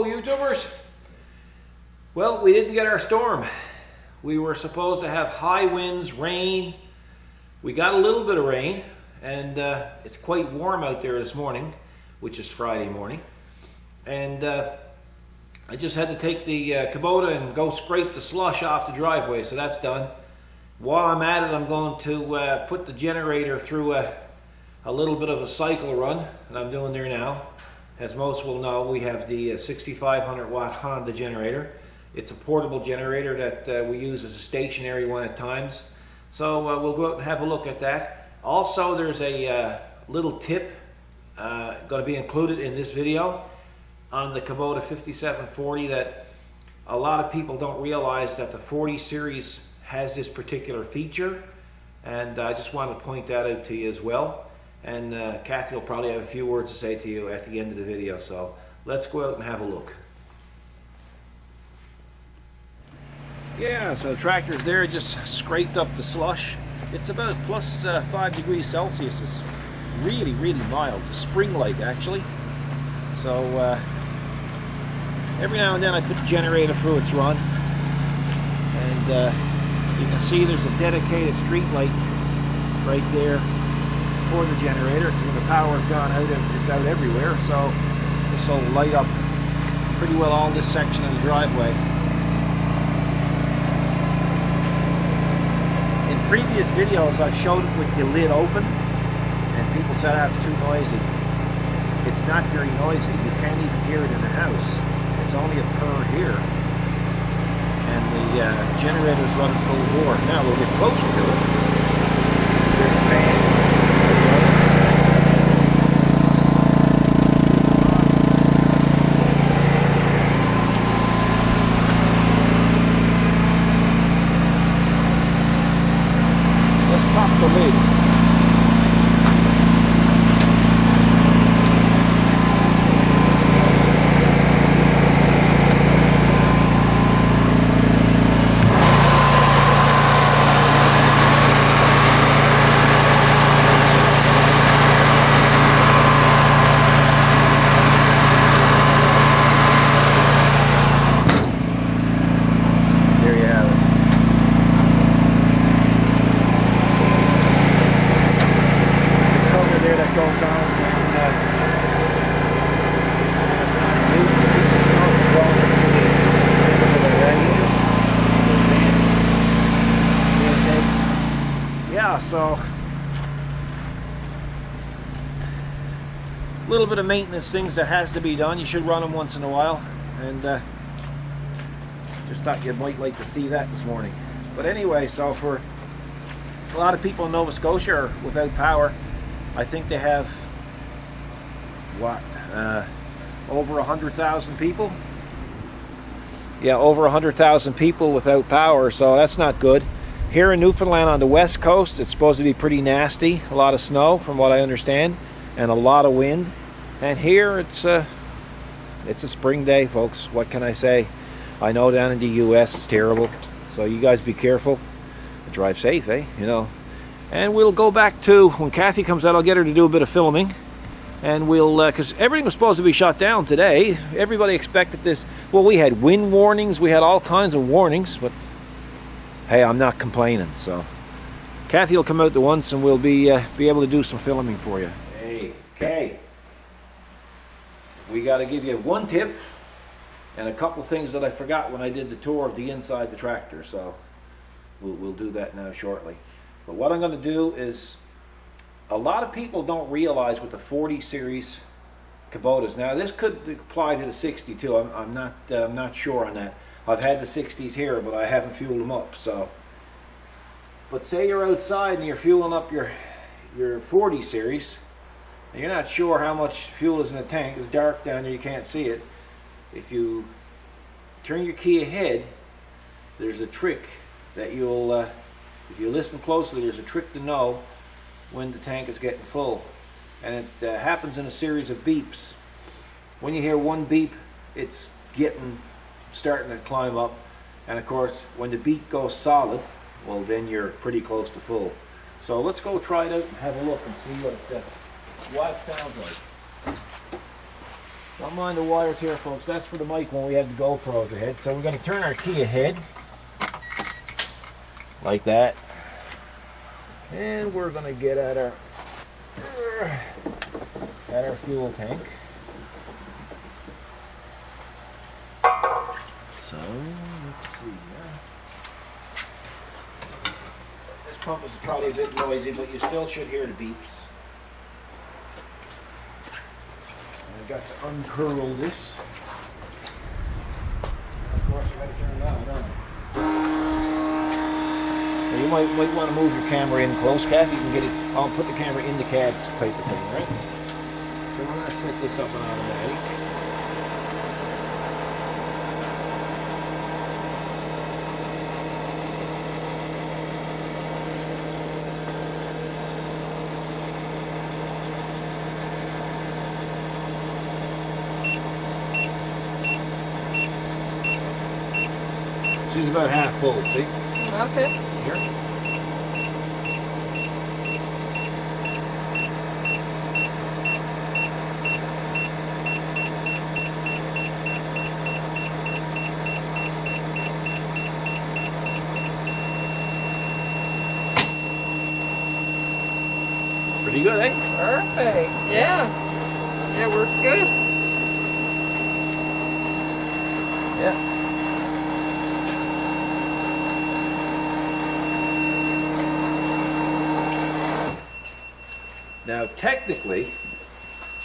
Hello YouTubers! Well, we didn't get our storm. We were supposed to have high winds, rain. We got a little bit of rain, and it's quite warm out there this morning, which is Friday morning. And I just had to take the Kubota and go scrape the slush off the driveway, so that's done. While I'm at it, I'm going to put the generator through a little bit of a cycle run that I'm doing there now. As most will know, we have the 6,500 watt Honda generator. It's a portable generator that we use as a stationary one at times. So we'll go out and have a look at that. Also, there's a little tip going to be included in this video on the Kubota 5740 that a lot of people don't realize that the 40 series has this particular feature, and I just wanted to point that out to you as well. And Kathy will probably have a few words to say to you at the end of the video, so let's go out and have a look. Yeah, so the tractor's there, just scraped up the slush. It's about plus 5 degrees Celsius. It's really, really mild, spring-like actually. So every now and then I put the generator through its run, and you can see there's a dedicated street light right there for the generator. When the power's gone out, it's out everywhere, so this will light up pretty well all this section of the driveway. In previous videos I've showed it with the lid open, and people said that's too noisy. It's not very noisy. You can't even hear it in the house. It's only a purr here, and the generator's running full bore. Now we'll get closer to it. There's a fan. The lid. There you have it. That goes on, and yeah, so a little bit of maintenance things that has to be done. You should run them once in a while, and just thought you might like to see that this morning. But anyway, so for a lot of people in Nova Scotia are without power. I think they have, what, over 100,000 people? Yeah, over 100,000 people without power, so that's not good. Here in Newfoundland on the west coast, it's supposed to be pretty nasty. A lot of snow, from what I understand, and a lot of wind. And here, it's a spring day, folks. What can I say? I know down in the U.S. it's terrible, so you guys be careful. Drive safe, eh? You know. And we'll go back to when Kathy comes out. I'll get her to do a bit of filming, and we'll because everything was supposed to be shut down today. Everybody expected this. Well, we had wind warnings, we had all kinds of warnings, but hey, I'm not complaining. So Kathy will come out the once, and we'll be able to do some filming for you. Hey, okay. We got to give you one tip and a couple things that I forgot when I did the tour of the inside the tractor. So we'll do that now shortly. But what I'm going to do is, a lot of people don't realize with the 40 series Kubotas. Now this could apply to the 60 too. I'm not sure on that. I've had the 60s here, but I haven't fueled them up. So, but say you're outside and you're fueling up your 40 series, and you're not sure how much fuel is in the tank. It's dark down there, you can't see it. If you turn your key ahead, there's a trick that you'll. If you listen closely, there's a trick to know when the tank is getting full, and it happens in a series of beeps. When you hear one beep, it's starting to climb up, and of course when the beep goes solid, well, then you're pretty close to full. So let's go try it out and have a look and see what it sounds like. Don't mind the wires here, folks. That's for the mic when we had the GoPros ahead. So we're going to turn our key ahead. Like that. And we're going to get at our fuel tank. So, let's see here. This pump is probably a bit noisy, but you still should hear the beeps. I've got to uncurl this. Of course, you got to turn it on, don't you? Now you might want to move your camera in close, Kath. You can get it. I'll put the camera in the cab type of thing, right? So we're going to set this up on automatic. She's about half full, see? Okay. Here. Pretty good, eh? Perfect. Yeah. Yeah, works good. Yeah. Now, technically,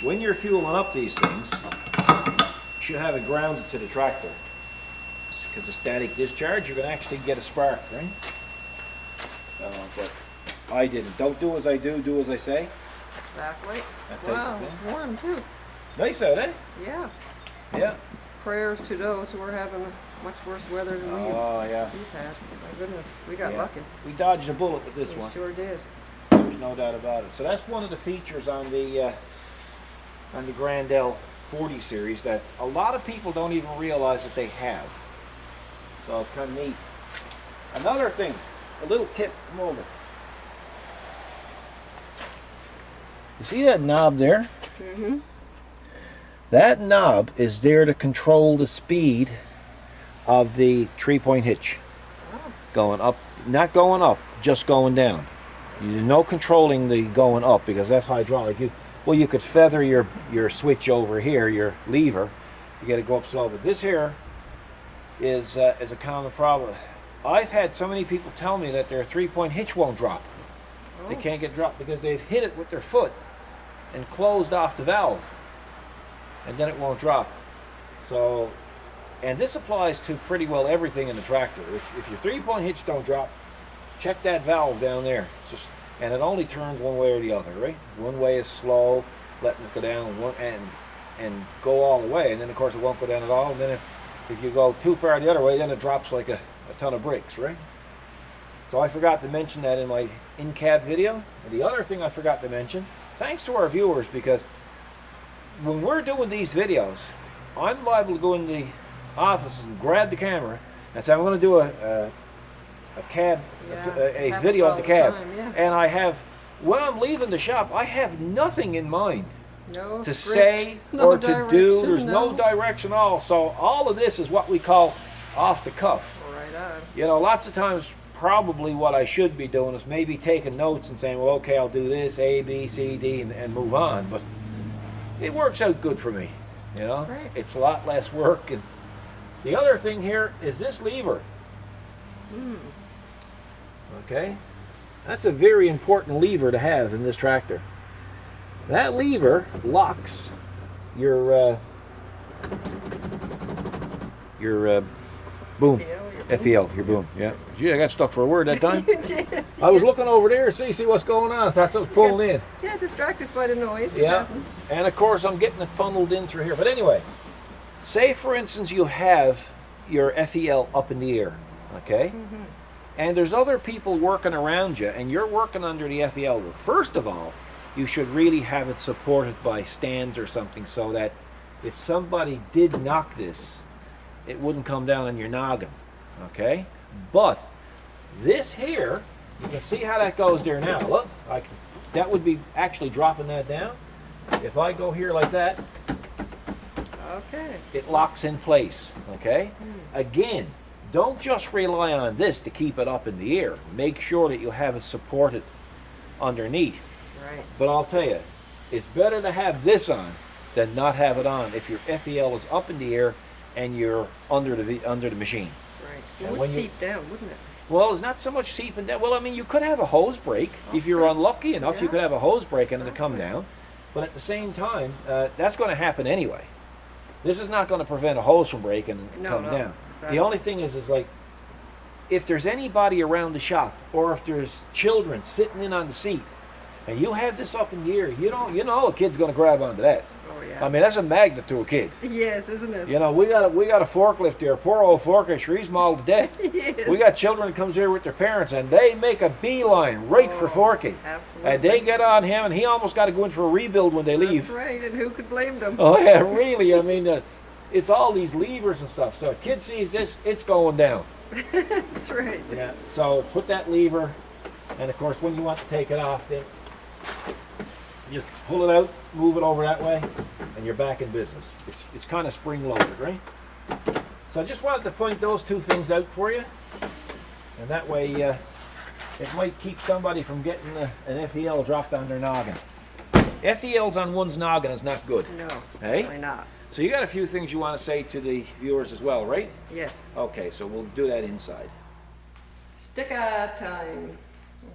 when you're fueling up these things, you should have it grounded to the tractor. Because of static discharge, you can actually get a spark, right? But I didn't. Don't do as I do, do as I say. Exactly. That type Wow, of thing. it's warm too. Nice out, eh? Yeah. Yeah. Prayers to those who are having much worse weather than Oh, yeah. we've had. My goodness, we got Yeah. lucky. We dodged a bullet with this We one. sure did. There's no doubt about it. So that's one of the features on the Grandel 40 series that a lot of people don't even realize that they have. So it's kind of neat. Another thing, a little tip, come over. You see that knob there? Mm-hmm. That knob is there to control the speed of the 3-point hitch. Oh. Going up, not going up, just going down. There's no controlling the going up because that's hydraulic. You could feather your switch over here, your lever, to get it go up slow. But this here is a common problem. I've had so many people tell me that their 3-point hitch won't drop. Oh. They can't get dropped because they've hit it with their foot and closed off the valve, and then it won't drop. So, and this applies to pretty well everything in the tractor. If your 3-point hitch don't drop, check that valve down there. It's just, and it only turns one way or the other, right? One way is slow, letting it go down, and go all the way, and then of course it won't go down at all. And then if you go too far the other way, then it drops like a ton of bricks, right? So I forgot to mention that in my in-cab video. And the other thing I forgot to mention, thanks to our viewers, because when we're doing these videos, I'm liable to go in the office and grab the camera and say, I'm going to do a cab, a video of the cab. Yeah. And I have, when I'm leaving the shop, I have nothing in mind No to script, say no or to do. direction, There's no direction at all. So all of this is what we call off the cuff. Right on. You know, lots of times probably what I should be doing is maybe taking notes and saying, well, okay, I'll do this, A, B, C, D, and move on. But it works out good for me, you know? Right. It's a lot less work. And the other thing here is this lever. Okay? That's a very important lever to have in this tractor. That lever locks your boom. FEL, your boom. Yeah. Gee, I got stuck for a word that time. You did. I was looking over there to see what's going on. I thought something was pulling in. Yeah, distracted by the noise. Yeah. And of course I'm getting it funneled in through here. But anyway, say for instance you have your FEL up in the air, okay? Mm-hmm. And there's other people working around you and you're working under the FEL. Well, first of all, you should really have it supported by stands or something so that if somebody did knock this, it wouldn't come down on your noggin, okay? But this here, you can see how that goes there now. Look, that would be actually dropping that down. If I go here like that, Okay. It locks in place, okay? Again, don't just rely on this to keep it up in the air. Make sure that you have it supported underneath. Right. But I'll tell you, it's better to have this on than not have it on if your FEL is up in the air and you're under the machine. Right. And It would when you- seep down, wouldn't it? Well, it's not so much seeping down. Well, I mean, you could have a hose break. If you're unlucky enough, you Yeah. could have a hose break and it'll come down. But at the same time, that's going to happen anyway. This is not going to prevent a hose from breaking and No, come no, down. exactly. The only thing is like, if there's anybody around the shop, or if there's children sitting in on the seat, and you have this up in the air, you know a kid's going to grab onto that. Oh yeah. I mean, that's a magnet to a kid. Yes, isn't it? You know, we got a forklift here. Poor old forklift, he's mauled to death. Yes. We got children that comes here with their parents, and they make a beeline right for Forky. Absolutely. And they get on him, and he almost got to go in for a rebuild when they leave. That's right, and who could blame them? Oh yeah, really. I mean, it's all these levers and stuff. So a kid sees this, it's going down. That's right. Yeah. So put that lever, and of course, when you want to take it off, then just pull it out, move it over that way, and you're back in business. It's kind of spring loaded, right? So I just wanted to point those two things out for you, and that way it might keep somebody from getting an FEL dropped on their noggin. FELs on one's noggin is not good. No, Hey? why not? So you got a few things you want to say to the viewers as well, right? Yes. Okay, so we'll do that inside. Sticker time.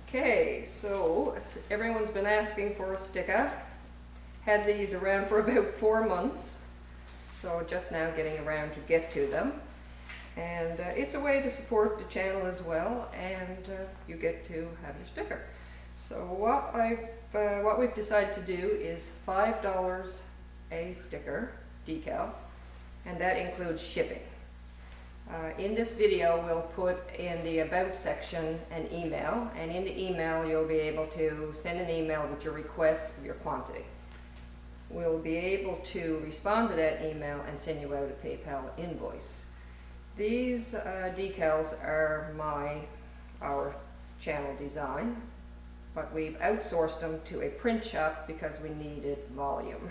Okay, so everyone's been asking for a sticker. Had these around for about 4 months, so just now getting around to get to them. And it's a way to support the channel as well, and you get to have your sticker. So what we've decided to do is $5 a sticker decal, and that includes shipping. In this video, we'll put in the About section an email, and in the email you'll be able to send an email with your request of your quantity. We'll be able to respond to that email and send you out a PayPal invoice. These decals are our channel design, but we've outsourced them to a print shop because we needed volume.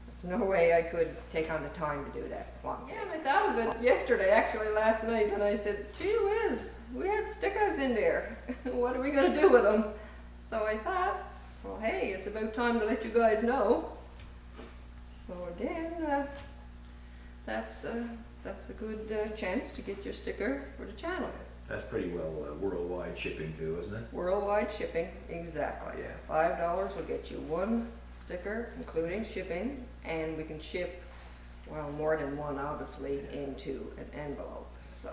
There's no way I could take on the time to do that quantity. Yeah, and I thought of it yesterday, actually last night, and I said, gee whiz, we had stickers in there. What are we going to do with them? So I thought, well, hey, it's about time to let you guys know. So again, that's a good chance to get your sticker for the channel. That's pretty well worldwide shipping too, isn't it? Worldwide shipping, exactly. Yeah. $5 will get you one sticker, including shipping, and we can ship, well, more than one, obviously, into an envelope. So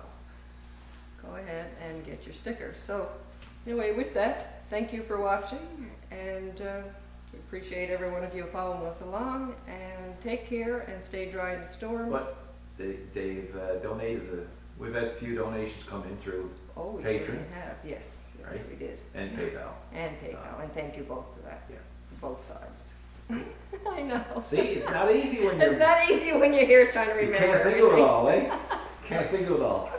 go ahead and get your sticker. So anyway, with that, thank you for watching, and we appreciate every one of you following us along, and take care and stay dry in the storm. But they've donated. We've had a few donations come in through Oh, we Patreon. certainly have, yes, Right. we did. and PayPal. And PayPal, and thank you both for that. Yeah. Both sides. I know. See, it's not easy when It's not easy when you're here trying to you remember can't think everything. of it all, eh? Can't think of it all.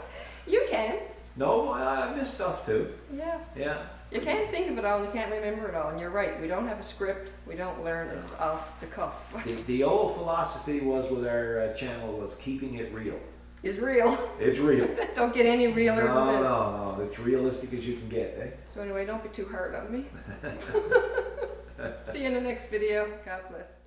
You can. No, I miss stuff too. Yeah. Yeah. You can't think of it all and you can't remember it all. And you're right. We don't have a script. We don't learn. It's off the cuff. The old philosophy was with our channel was keeping it real. It's real. It's real. Don't get any realer than this. No. It's realistic as you can get, eh? So anyway, don't be too hard on me. See you in the next video. God bless.